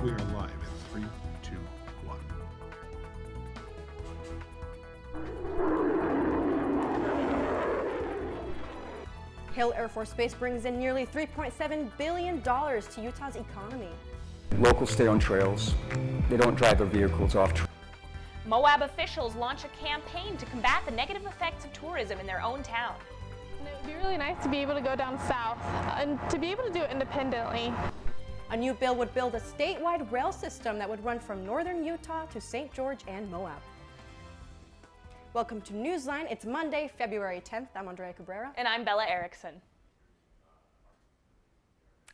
We are live in 3, 2, 1. Hill Air Force Base brings in nearly $3.7 billion to Utah's economy. Locals stay on trails. They don't drive their vehicles off trails. Moab officials launch a campaign to combat the negative effects of tourism in their own town. It would be really nice to be able to go down south and to be able to do it independently. A new bill would build a statewide rail system that would run from northern Utah to St. George and Moab. Welcome to Newsline. It's Monday, February 10th. I'm Andrea Cabrera. And I'm Bella Erickson.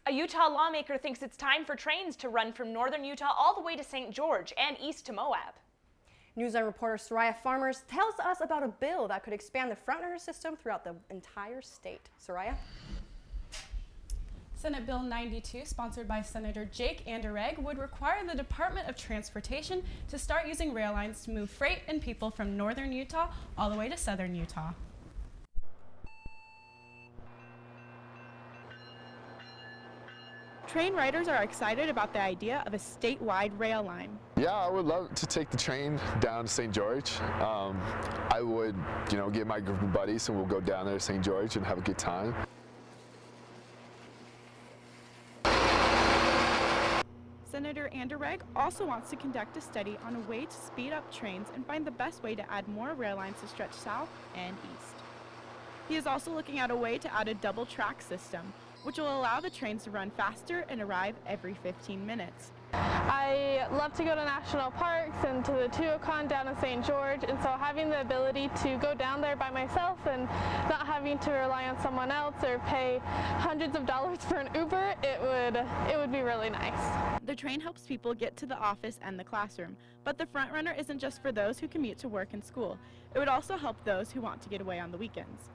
A Utah lawmaker thinks it's time for trains to run from northern Utah all the way to St. George and east to Moab. Newsline reporter Soraya Farmers tells us about a bill that could expand the front-runner system throughout the entire state. Soraya? Senate Bill 92, sponsored by Senator Jake Anderegg, would require the Department of Transportation to start using rail lines to move freight and people from northern Utah all the way to southern Utah. Train riders are excited about the idea of a statewide rail line. Yeah, I would love to take the train down to St. George. I would, get my group of buddies and we'll go down there to St. George and have a good time. Senator Anderegg also wants to conduct a study on a way to speed up trains and find the best way to add more rail lines to stretch south and east. He is also looking at a way to add a double track system, which will allow the trains to run faster and arrive every 15 minutes. I love to go to national parks and to the Tuacahn down in St. George, and so having the ability to go down there by myself and not having to rely on someone else or pay hundreds of dollars for an Uber, it would be really nice. The train helps people get to the office and the classroom, but the front runner isn't just for those who commute to work and school. It would also help those who want to get away on the weekends.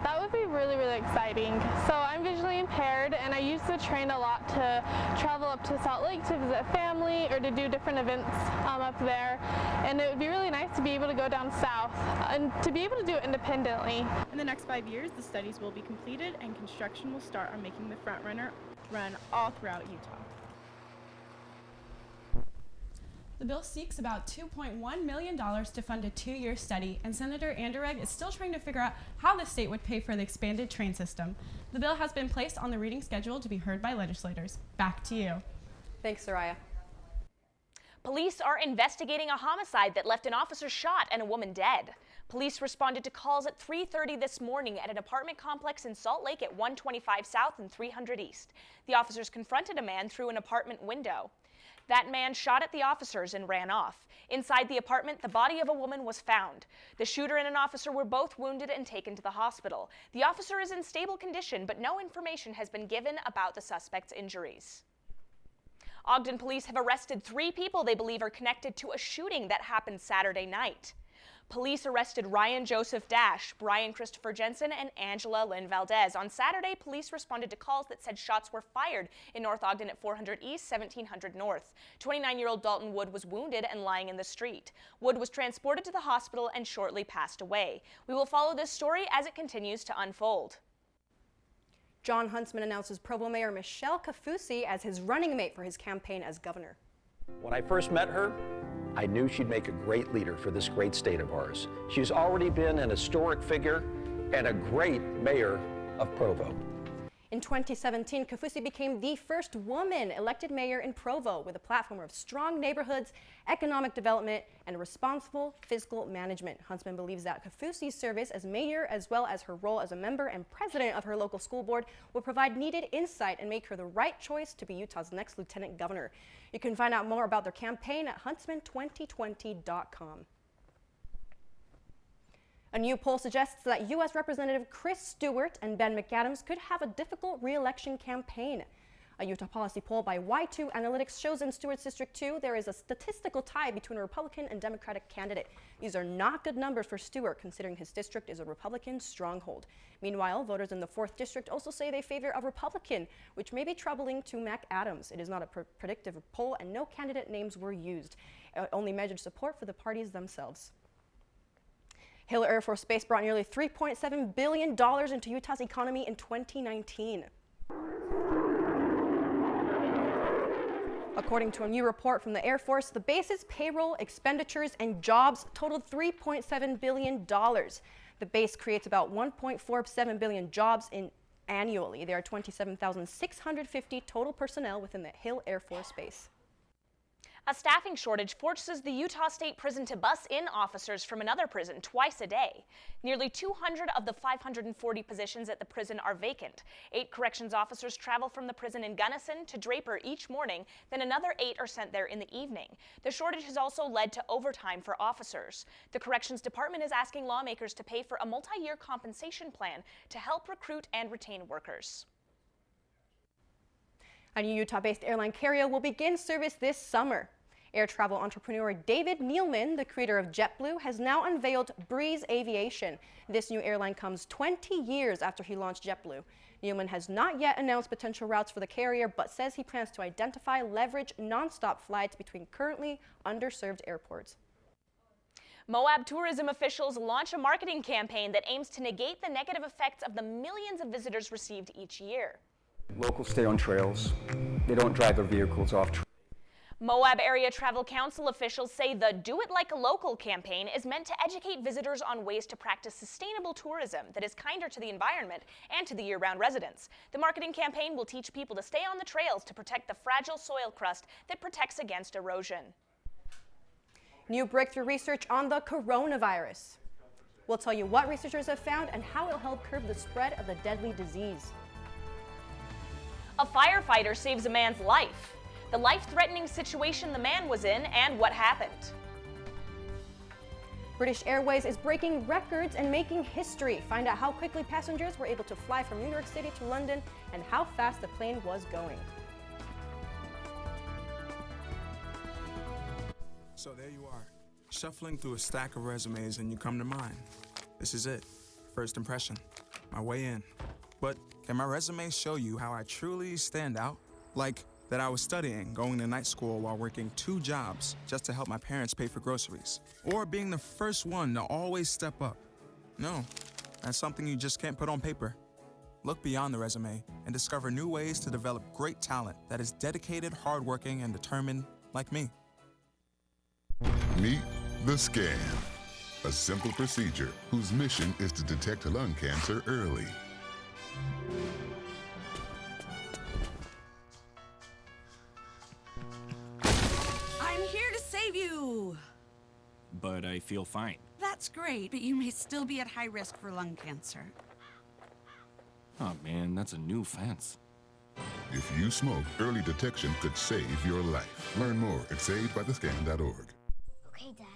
That would be really, really exciting. So I'm visually impaired and I use the train a lot to travel up to Salt Lake to visit family or to do different events up there. And it would be really nice to be able to go down south and to be able to do it independently. In the next 5 years, the studies will be completed and construction will start on making the front runner run all throughout Utah. The bill seeks about $2.1 million to fund a 2-year study, and Senator Anderegg is still trying to figure out how the state would pay for the expanded train system. The bill has been placed on the reading schedule to be heard by legislators. Back to you. Thanks, Soraya. Police are investigating a homicide that left an officer shot and a woman dead. Police responded to calls at 3:30 this morning at an apartment complex in Salt Lake at 125 South and 300 East. The officers confronted a man through an apartment window. That man shot at the officers and ran off. Inside the apartment, the body of a woman was found. The shooter and an officer were both wounded and taken to the hospital. The officer is in stable condition, but no information has been given about the suspect's injuries. Ogden police have arrested 3 people they believe are connected to a shooting that happened Saturday night. Police arrested Ryan Joseph Dash, Brian Christopher Jensen, and Angela Lynn Valdez. On Saturday, police responded to calls that said shots were fired in North Ogden at 400 East, 1700 North. 29-year-old Dalton Wood was wounded and lying in the street. Wood was transported to the hospital and shortly passed away. We will follow this story as it continues to unfold. John Huntsman announces Provo Mayor Michelle Kaufusi as his running mate for his campaign as governor. When I first met her, I knew she'd make a great leader for this great state of ours. She's already been an historic figure and a great mayor of Provo. In 2017, Kaufusi became the first woman elected mayor in Provo with a platform of strong neighborhoods, economic development, and responsible fiscal management. Huntsman believes that Kaufusi's service as mayor, as well as her role as a member and president of her local school board, will provide needed insight and make her the right choice to be Utah's next lieutenant governor. You can find out more about their campaign at huntsman2020.com. A new poll suggests that U.S. Representative Chris Stewart and Ben McAdams could have a difficult re-election campaign. A Utah policy poll by Y2 Analytics shows in Stewart's District 2 there is a statistical tie between a Republican and Democratic candidate. These are not good numbers for Stewart, considering his district is a Republican stronghold. Meanwhile, voters in the 4th District also say they favor a Republican, which may be troubling to McAdams. It is not a predictive poll, and no candidate names were used. It only measured support for the parties themselves. Hill Air Force Base brought nearly $3.7 billion into Utah's economy in 2019. According to a new report from the Air Force, the base's payroll, expenditures, and jobs totaled $3.7 billion. The base creates about 1.47 billion jobs annually. There are 27,650 total personnel within the Hill Air Force Base. A staffing shortage forces the Utah State Prison to bus in officers from another prison twice a day. Nearly 200 of the 540 positions at the prison are vacant. 8 corrections officers travel from the prison in Gunnison to Draper each morning, then another 8 are sent there in the evening. The shortage has also led to overtime for officers. The Corrections Department is asking lawmakers to pay for a multi-year compensation plan to help recruit and retain workers. A new Utah-based airline carrier will begin service this summer. Air travel entrepreneur David Nealman, the creator of JetBlue, has now unveiled Breeze Aviation. This new airline comes 20 years after he launched JetBlue. Nealman has not yet announced potential routes for the carrier, but says he plans to identify leverage nonstop flights between currently underserved airports. Moab tourism officials launch a marketing campaign that aims to negate the negative effects of the millions of visitors received each year. Locals stay on trails. They don't drive their vehicles off trails. Moab Area Travel Council officials say the Do It Like a Local campaign is meant to educate visitors on ways to practice sustainable tourism that is kinder to the environment and to the year-round residents. The marketing campaign will teach people to stay on the trails to protect the fragile soil crust that protects against erosion. New breakthrough research on the coronavirus. We'll tell you what researchers have found and how it'll help curb the spread of the deadly disease. A firefighter saves a man's life. The life-threatening situation the man was in and what happened. British Airways is breaking records and making history. Find out how quickly passengers were able to fly from New York City to London and how fast the plane was going. So there you are, shuffling through a stack of resumes and you come to mine. This is it, first impression, my way in. But can my resume show you how I truly stand out? Like that I was studying, going to night school while working 2 jobs just to help my parents pay for groceries. Or being the first one to always step up. No, that's something you just can't put on paper. Look beyond the resume and discover new ways to develop great talent that is dedicated, hardworking, and determined like me. Meet the Scan, a simple procedure whose mission is to detect lung cancer early. I'm here to save you! But I feel fine. That's great, but you may still be at high risk for lung cancer. Oh man, that's a new fence. If you smoke, early detection could save your life. Learn more at savedbythescan.org. Okay, Dad.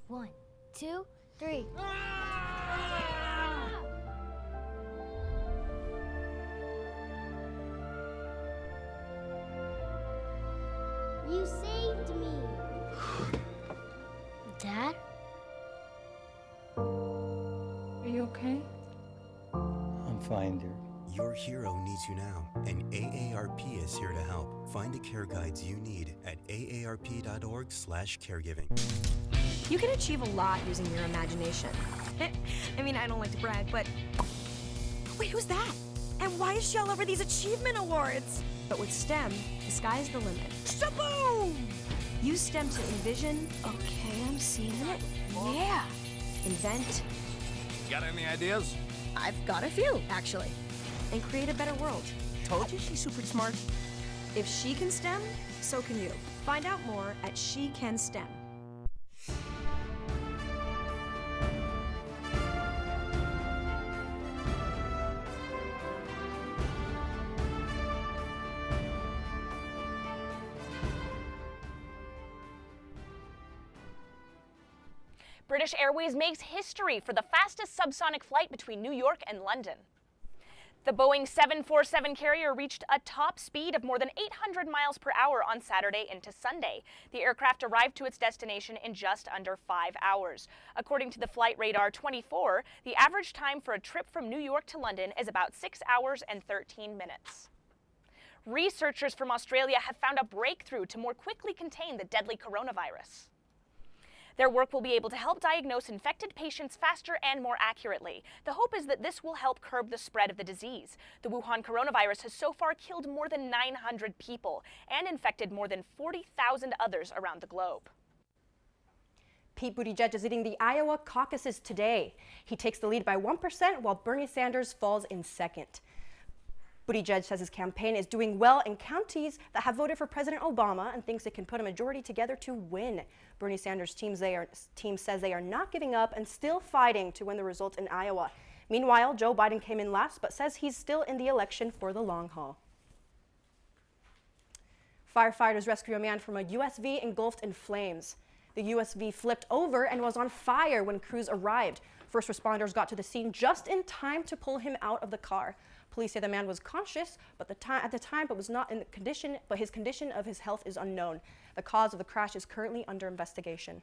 1, 2, 3. You saved me. Dad? Are you okay? I'm fine, dear. Your hero needs you now, and AARP is here to help. Find the care guides you need at aarp.org/caregiving. You can achieve a lot using your imagination. I mean, I don't like to brag, but... Wait, who's that? And why is she all over these achievement awards? But with STEM, the sky's the limit. Shaboom! Use STEM to envision... Okay, I'm seeing it. Yeah! Invent... Got any ideas? I've got a few, actually. And create a better world. Told you she's super smart. If she can STEM, so can you. Find out more at SheCanSTEM. British Airways makes history for the fastest subsonic flight between New York and London. The Boeing 747 carrier reached a top speed of more than 800 miles per hour on Saturday into Sunday. The aircraft arrived to its destination in just under 5 hours. According to the Flight Radar 24, the average time for a trip from New York to London is about 6 hours and 13 minutes. Researchers from Australia have found a breakthrough to more quickly contain the deadly coronavirus. Their work will be able to help diagnose infected patients faster and more accurately. The hope is that this will help curb the spread of the disease. The Wuhan coronavirus has so far killed more than 900 people and infected more than 40,000 others around the globe. Pete Buttigieg is leading the Iowa caucuses today. He takes the lead by 1%, while Bernie Sanders falls in second. Buttigieg says his campaign is doing well in counties that have voted for President Obama and thinks it can put a majority together to win. Bernie Sanders' team says they are not giving up and still fighting to win the results in Iowa. Meanwhile, Joe Biden came in last but says he's still in the election for the long haul. Firefighters rescue a man from a USV engulfed in flames. The USV flipped over and was on fire when crews arrived. First responders got to the scene just in time to pull him out of the car. Police say the man was conscious at the time, but was not in the condition. But his condition of his health is unknown. The cause of the crash is currently under investigation.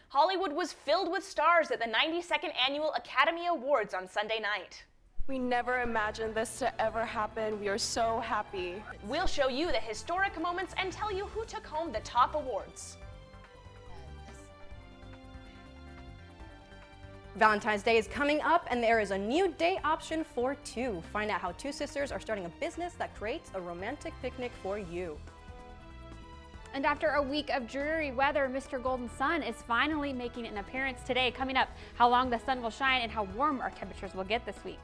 Hollywood was filled with stars at the 92nd Annual Academy Awards on Sunday night. We never imagined this to ever happen. We are so happy. We'll show you the historic moments and tell you who took home the top awards. Valentine's Day is coming up, and there is a new date option for two. Find out how two sisters are starting a business that creates a romantic picnic for you. And after a week of dreary weather, Mr. Golden Sun is finally making an appearance today. Coming up, how long the sun will shine and how warm our temperatures will get this week.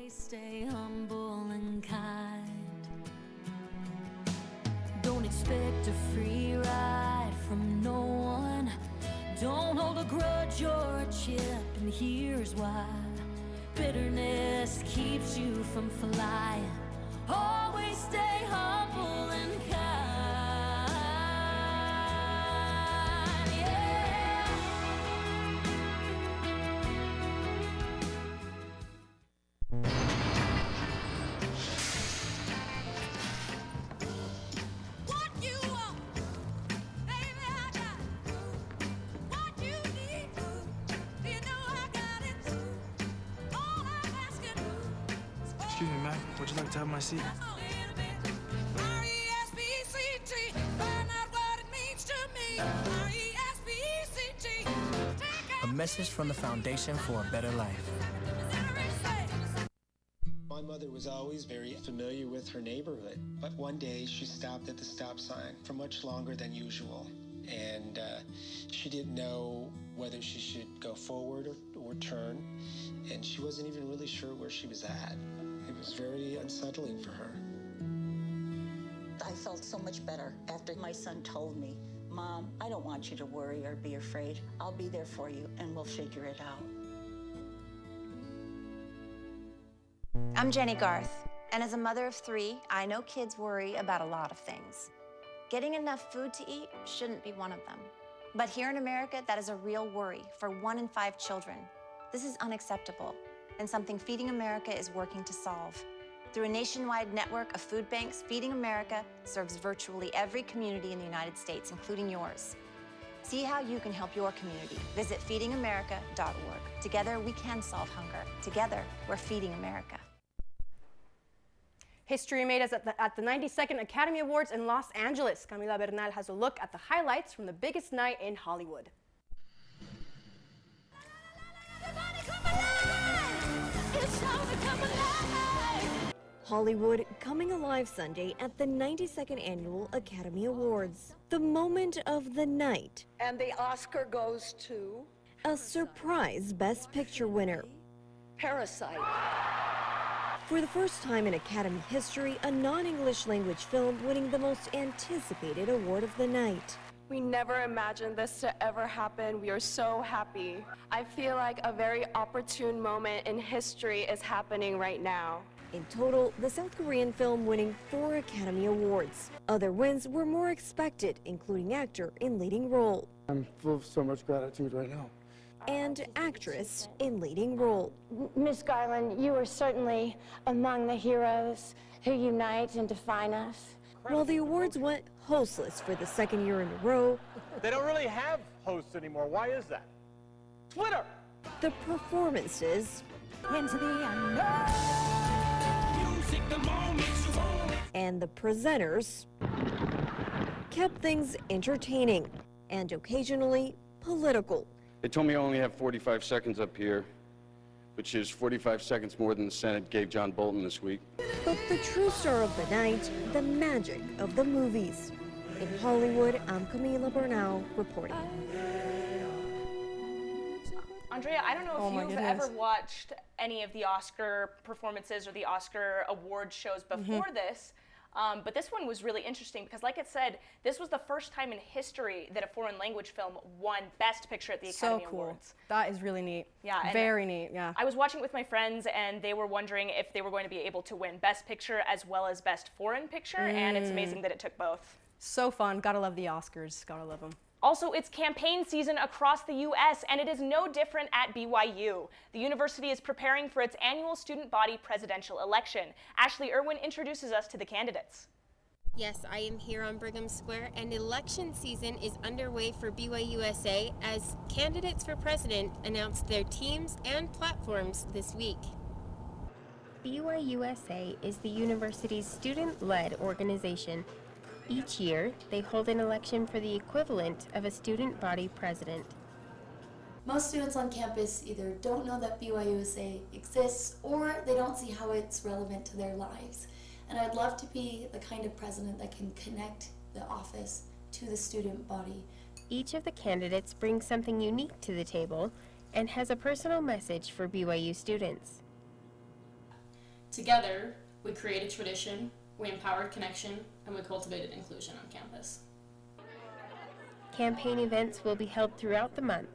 Stay humble and kind. Don't expect a free ride from no one. Don't hold a grudge or a chip, and here's why. Bitterness keeps you from flying. Always stay humble and kind. Yeah. Excuse me, ma'am. Would you like to have my seat? A message from the Foundation for a Better Life. My mother was always very familiar with her neighborhood, but one day she stopped at the stop sign for much longer than usual, and she didn't know whether she should go forward or turn, and she wasn't even really sure where she was at. It was very unsettling for her. I felt so much better after my son told me, "Mom, I don't want you to worry or be afraid. I'll be there for you and we'll figure it out." I'm Jenny Garth, and as a mother of 3, I know kids worry about a lot of things. Getting enough food to eat shouldn't be one of them. But here in America, that is a real worry for 1 in 5 children. This is unacceptable, and something Feeding America is working to solve. Through a nationwide network of food banks, Feeding America serves virtually every community in the United States, including yours. See how you can help your community. Visit feedingamerica.org. Together, we can solve hunger. Together, we're Feeding America. History made us at the 92nd Academy Awards in Los Angeles. Camila Bernal has a look at the highlights from the biggest night in Hollywood. Hollywood coming alive Sunday at the 92nd Annual Academy Awards. The moment of the night. And the Oscar goes to? A surprise Best Picture winner. Parasite. For the first time in Academy history, a non-English language film winning the most anticipated award of the night. We never imagined this to ever happen. We are so happy. I feel like a very opportune moment in history is happening right now. In total, the South Korean film winning 4 Academy Awards. Other wins were more expected, including actor in leading role. I'm full of so much gratitude right now. And actress in leading role. Miss Garland, you are certainly among the heroes who unite and define us. While the awards went hostless for the second year in a row, they don't really have hosts anymore. Why is that? Twitter! The performances into the unknown. And the presenters kept things entertaining and occasionally political. They told me I only have 45 seconds up here, which is 45 seconds more than the Senate gave John Bolton this week. But the true star of the night, the magic of the movies. In Hollywood, I'm Camila Bernal reporting. Andrea, I don't know Oh if my you've goodness. ever watched any of the Oscar performances or the Oscar award shows before this, but this one was really interesting because, like it said, this was the first time in history that a foreign language film won Best Picture at the So Academy cool. Awards. That is really neat. Yeah, and Very neat, yeah. I was watching it with my friends, and they were wondering if they were going to be able to win Best Picture as well as Best Foreign Picture, and it's amazing that it took both. So fun. Gotta love the Oscars. Gotta love them. Also, it's campaign season across the U.S., and it is no different at BYU. The university is preparing for its annual student body presidential election. Ashley Irwin introduces us to the candidates. Yes, I am here on Brigham Square, and election season is underway for BYUSA as candidates for president announced their teams and platforms this week. BYUSA is the university's student-led organization. Each year, they hold an election for the equivalent of a student body president. Most students on campus either don't know that BYUSA exists or they don't see how it's relevant to their lives. And I'd love to be the kind of president that can connect the office to the student body. Each of the candidates brings something unique to the table and has a personal message for BYU students. Together, we created tradition, we empowered connection, and we cultivated inclusion on campus. Campaign events will be held throughout the month.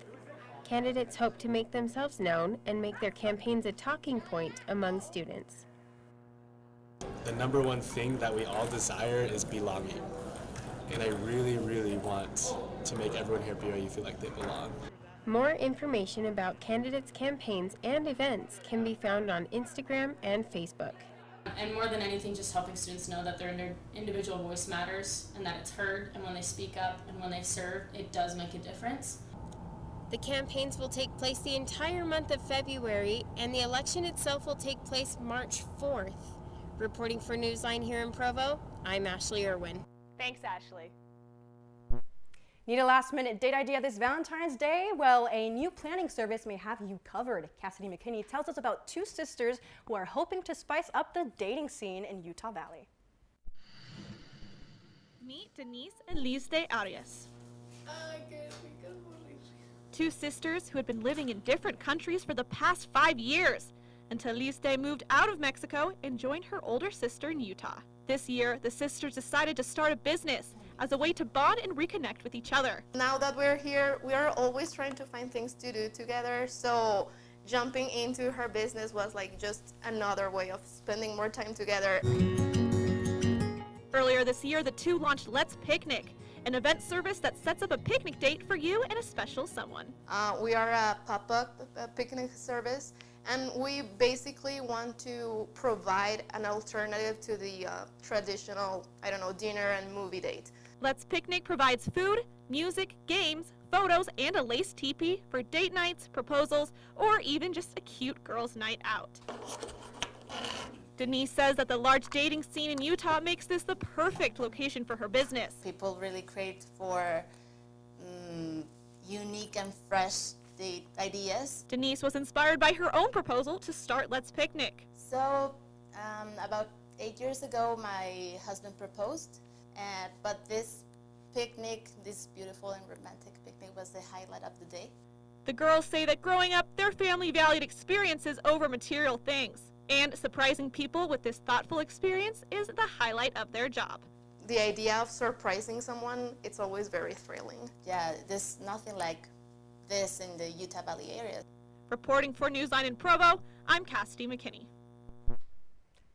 Candidates hope to make themselves known and make their campaigns a talking point among students. The number one thing that we all desire is belonging. And I really, really want to make everyone here at BYU feel like they belong. More information about candidates' campaigns and events can be found on Instagram and Facebook. And more than anything, just helping students know that their individual voice matters and that it's heard, and when they speak up and when they serve, it does make a difference. The campaigns will take place the entire month of February, and the election itself will take place March 4th. Reporting for NewsLine here in Provo, I'm Ashley Irwin. Thanks, Ashley. Need a last-minute date idea this Valentine's Day? Well, a new planning service may have you covered. Cassidy McKinney tells us about two sisters who are hoping to spice up the dating scene in Utah Valley. Meet Denise and Lizde Arias. Two sisters who had been living in different countries for the past 5 years until Lizde moved out of Mexico and joined her older sister in Utah. This year, the sisters decided to start a business as a way to bond and reconnect with each other. Now that we're here, we are always trying to find things to do together, so jumping into her business was like just another way of spending more time together. Earlier this year, the two launched Let's Picnic, an event service that sets up a picnic date for you and a special someone. We are a pop-up picnic service, and we basically want to provide an alternative to the traditional, dinner and movie date. Let's Picnic provides food, music, games, photos, and a lace teepee for date nights, proposals, or even just a cute girls' night out. Denise says that the large dating scene in Utah makes this the perfect location for her business. People really crave for unique and fresh date ideas. Denise was inspired by her own proposal to start Let's Picnic. So, about 8 years ago, my husband proposed, but this picnic, this beautiful and romantic picnic, was the highlight of the day. The girls say that growing up, their family valued experiences over material things, and surprising people with this thoughtful experience is the highlight of their job. The idea of surprising someone, it's always very thrilling. Yeah, there's nothing like this in the Utah Valley area. Reporting for NewsLine in Provo, I'm Cassidy McKinney.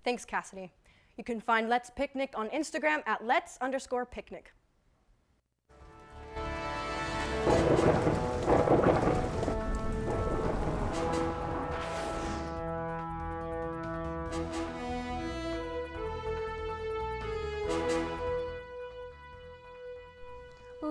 Thanks, Cassidy. You can find Let's Picnic on Instagram at @lets_picnic.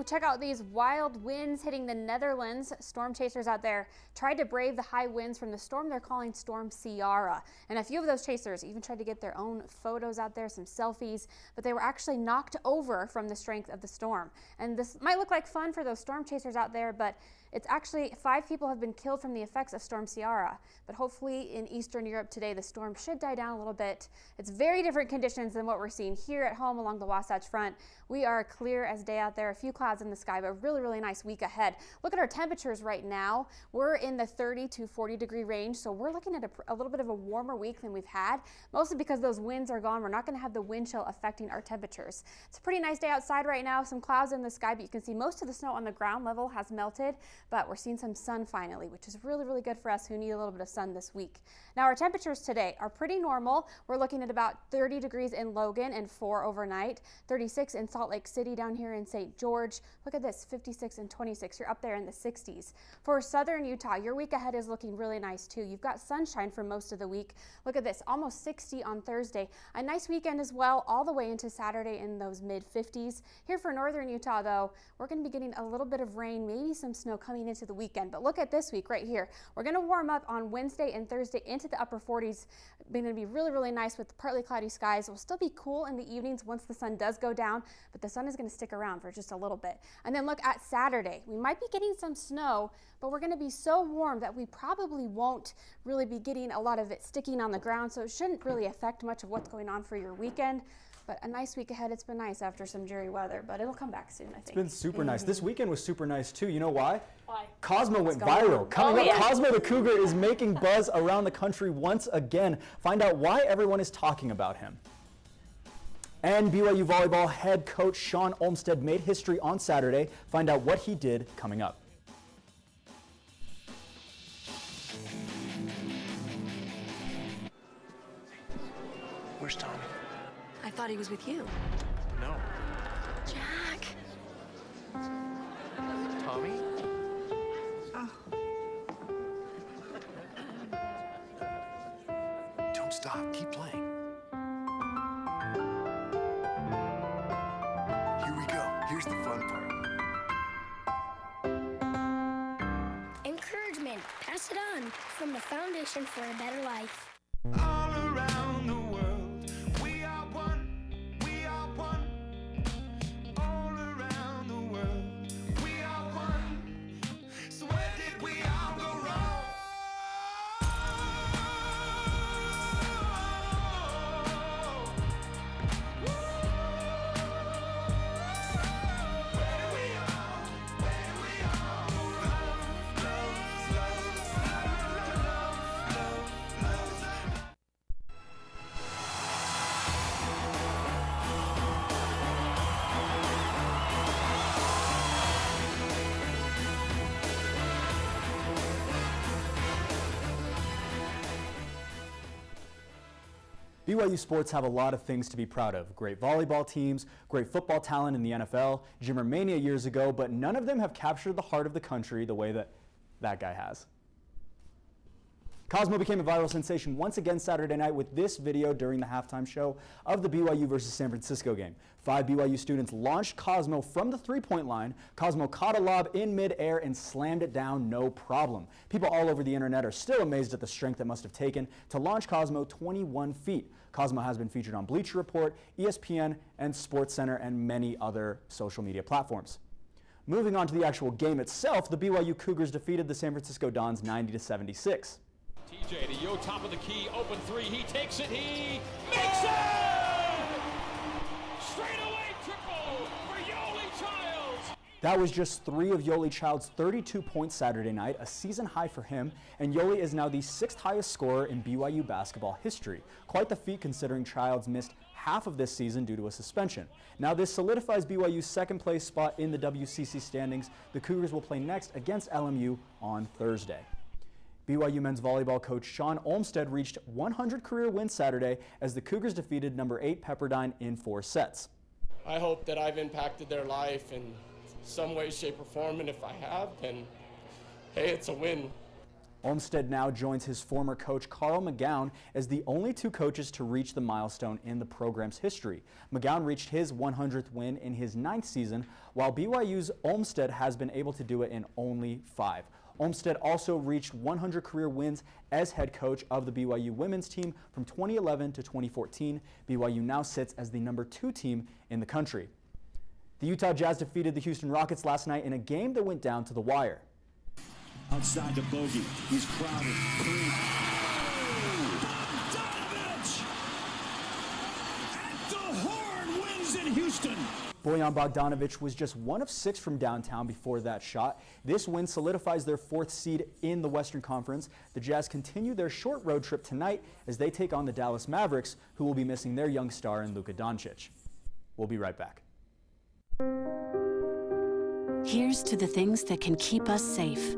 check out these wild winds hitting the Netherlands. Storm chasers out there tried to brave the high winds from the storm they're calling Storm Ciara. And a few of those chasers even tried to get their own photos out there, some selfies, but they were actually knocked over from the strength of the storm. And this might look like fun for those storm chasers out there, but it's actually 5 people have been killed from the effects of Storm Ciara. But hopefully in Eastern Europe today, the storm should die down a little bit. It's very different conditions than what we're seeing here at home along the Wasatch Front. We are clear as day out there, a few clouds in the sky, but a really, really nice week ahead. Look at our temperatures right now. We're in the 30 to 40 degree range, so we're looking at a little bit of a warmer week than we've had, mostly because those winds are gone. We're not going to have the wind chill affecting our temperatures. It's a pretty nice day outside right now, some clouds in the sky, but you can see most of the snow on the ground level has melted, but we're seeing some sun finally, which is really, really good for us who need a little bit of sun this week. Now our temperatures today are pretty normal. We're looking at about 30 degrees in Logan and 4 overnight, 36 in Salt Lake City down here in St. George. Look at this, 56 and 26. You're up there in the 60s. For southern Utah, your week ahead is looking really nice too. You've got sunshine for most of the week. Look at this, almost 60 on Thursday. A nice weekend as well, all the way into Saturday in those mid 50s. Here for northern Utah though, we're going to be getting a little bit of rain, maybe some snow coming into the weekend. But look at this week right here. We're going to warm up on Wednesday and Thursday into the upper 40s. Going to be really, really nice with partly cloudy skies. We'll still be cool in the evenings once the sun does go down, but the sun is going to stick around for just a little bit. And then look at Saturday. We might be getting some snow, but we're going to be so warm that we probably won't really be getting a lot of it sticking on the ground, so it shouldn't really affect much of what's going on for your weekend. But a nice week ahead. It's been nice after some dreary weather, but it'll come back soon, I think. It's been super nice. This weekend was super nice too. You know why? Why? Cosmo went viral. Coming up, Cosmo the Cougar is making buzz around the country once again. Find out why everyone is talking about him. And BYU volleyball head coach Sean Olmstead made history on Saturday. Find out what he did coming up. Where's Tommy? I thought he was with you. No. Jack. Tommy? Oh. Don't stop. Keep playing. Here we go. Here's the fun part. Encouragement. Pass it on from the Foundation for a Better Life. All around the world, we are one, we are one. All around the world, we are one. So where did we all go wrong? Where do we all go wrong? Love, love, love, love, love. BYU sports have a lot of things to be proud of. Great volleyball teams, great football talent in the NFL, Jimmermania years ago, but none of them have captured the heart of the country the way that guy has. Cosmo became a viral sensation once again Saturday night with this video during the halftime show of the BYU versus San Francisco game. 5 BYU students launched Cosmo from the three-point line. Cosmo caught a lob in midair and slammed it down no problem. People all over the internet are still amazed at the strength it must have taken to launch Cosmo 21 feet. Cosmo has been featured on Bleacher Report, ESPN, and SportsCenter, and many other social media platforms. Moving on to the actual game itself, the BYU Cougars defeated the San Francisco Dons 90-76. TJ to Yo, top of the key, open three, he takes it, he makes it! Straight away triple for Yoli Childs! That was just 3 of Yoli Child's 32 points Saturday night, a season high for him, and Yoli is now the 6th highest scorer in BYU basketball history. Quite the feat considering Childs missed half of this season due to a suspension. Now this solidifies BYU's second place spot in the WCC standings. The Cougars will play next against LMU on Thursday. BYU men's volleyball coach Sean Olmstead reached 100 career wins Saturday as the Cougars defeated number 8 Pepperdine in 4 sets. I hope that I've impacted their life in some way, shape, or form, and if I have, then hey, it's a win. Olmsted now joins his former coach Carl McGown as the only two coaches to reach the milestone in the program's history. McGown reached his 100th win in his 9th season, while BYU's Olmsted has been able to do it in only 5. Olmsted also reached 100 career wins as head coach of the BYU women's team from 2011 to 2014. BYU now sits as the #2 team in the country. The Utah Jazz defeated the Houston Rockets last night in a game that went down to the wire. Outside to Bogey. He's crowded. Three. Bogdanovich! At the horn wins in Houston. Bojan Bogdanovich was just 1 of 6 from downtown before that shot. This win solidifies their 4th seed in the Western Conference. The Jazz continue their short road trip tonight as they take on the Dallas Mavericks, who will be missing their young star in Luka Doncic. We'll be right back. Here's to the things that can keep us safe.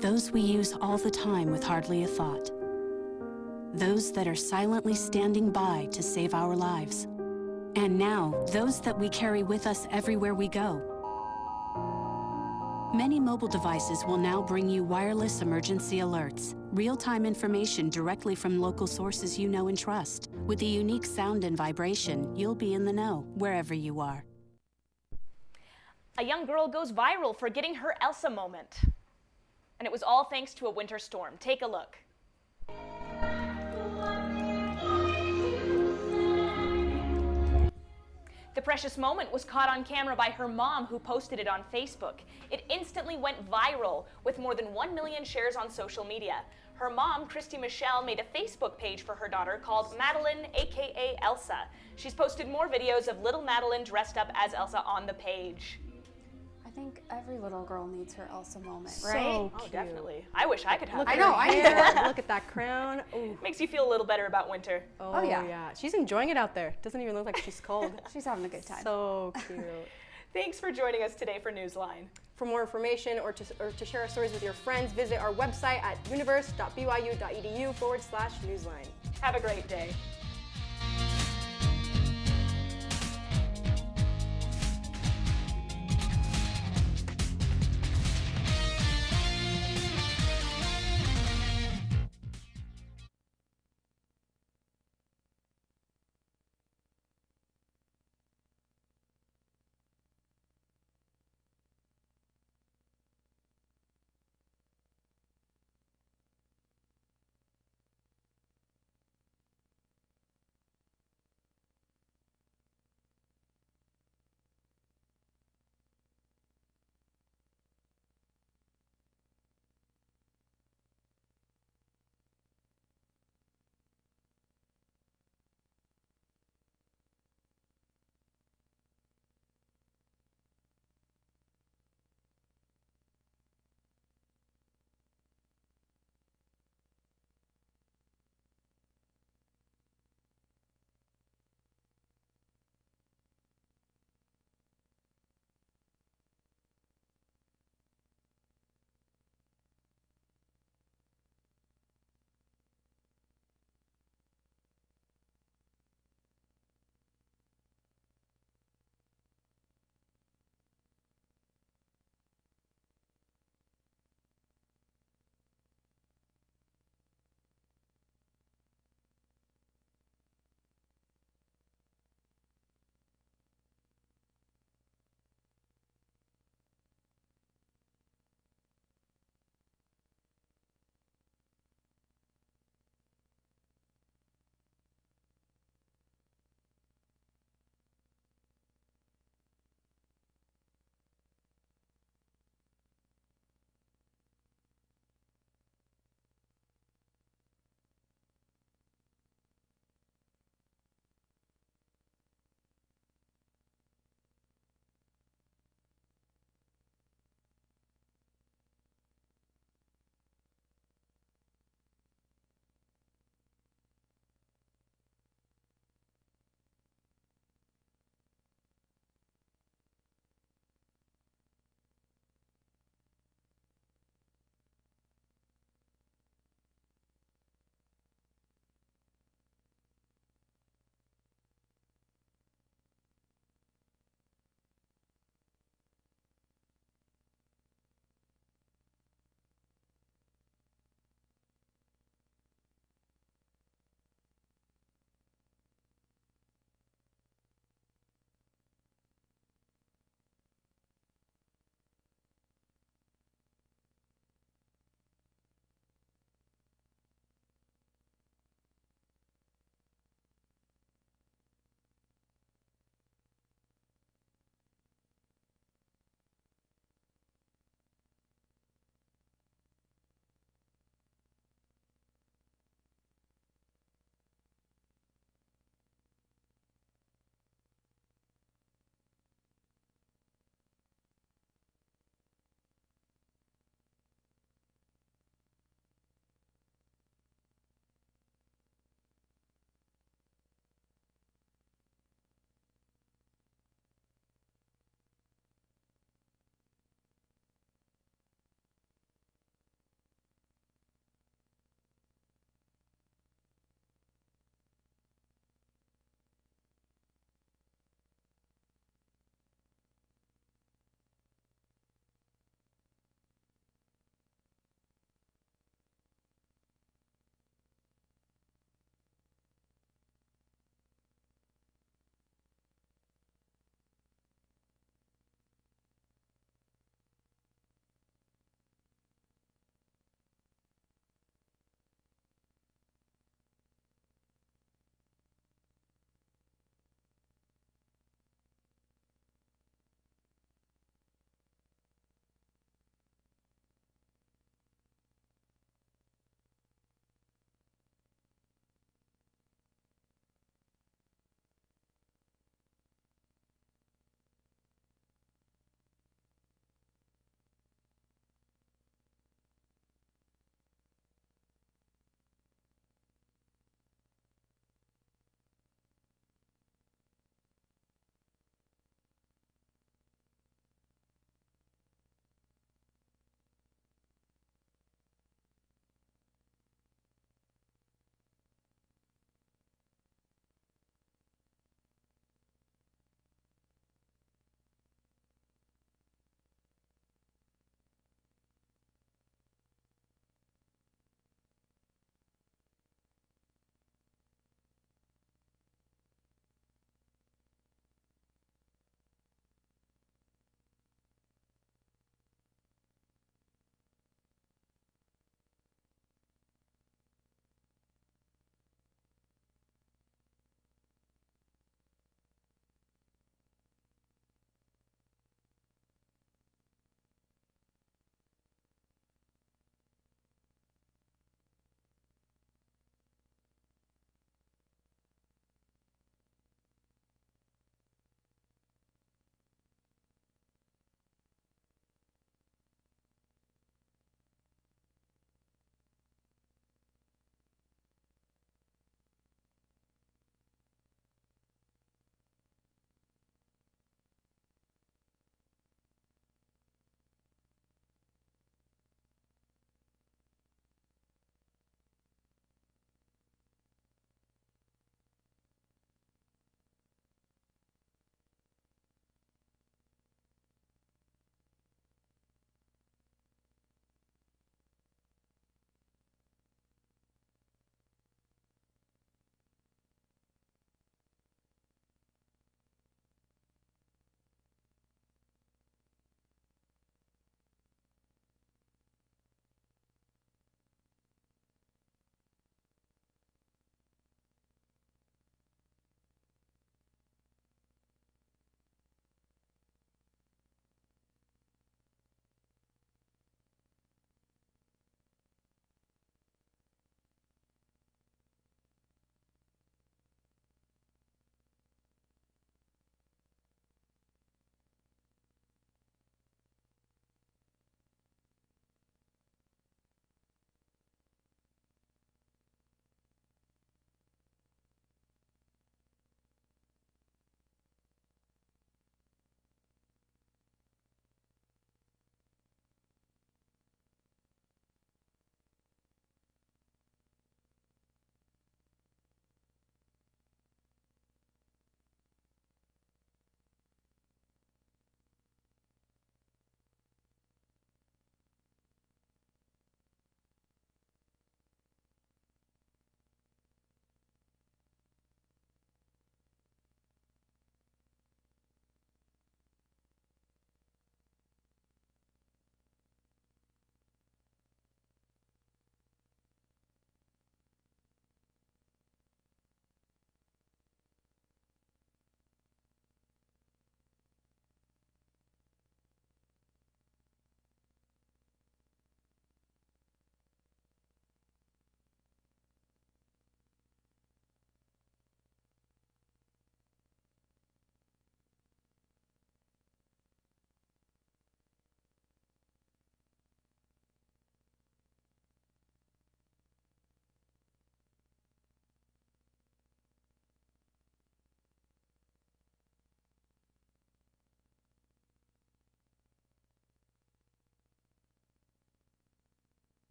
Those we use all the time with hardly a thought. Those that are silently standing by to save our lives. And now, those that we carry with us everywhere we go. Many mobile devices will now bring you wireless emergency alerts, real-time information directly from local sources you know and trust. With the unique sound and vibration, you'll be in the know, wherever you are. A young girl goes viral for getting her Elsa moment. And it was all thanks to a winter storm. Take a look. The precious moment was caught on camera by her mom, who posted it on Facebook. It instantly went viral with more than 1 million shares on social media. Her mom, Christy Michelle, made a Facebook page for her daughter called Madeline, aka Elsa. She's posted more videos of little Madeline dressed up as Elsa on the page. I think every little girl needs her Elsa moment, So right? cute. Oh, definitely. I wish I could have Look that. at her hair. Look at that crown. Ooh. Makes you feel a little better about winter. Oh yeah. She's enjoying it out there. Doesn't even look like she's cold. She's having a good time. So cute. Thanks for joining us today for Newsline. For more information or to share our stories with your friends, visit our website at universe.byu.edu/newsline. Have a great day.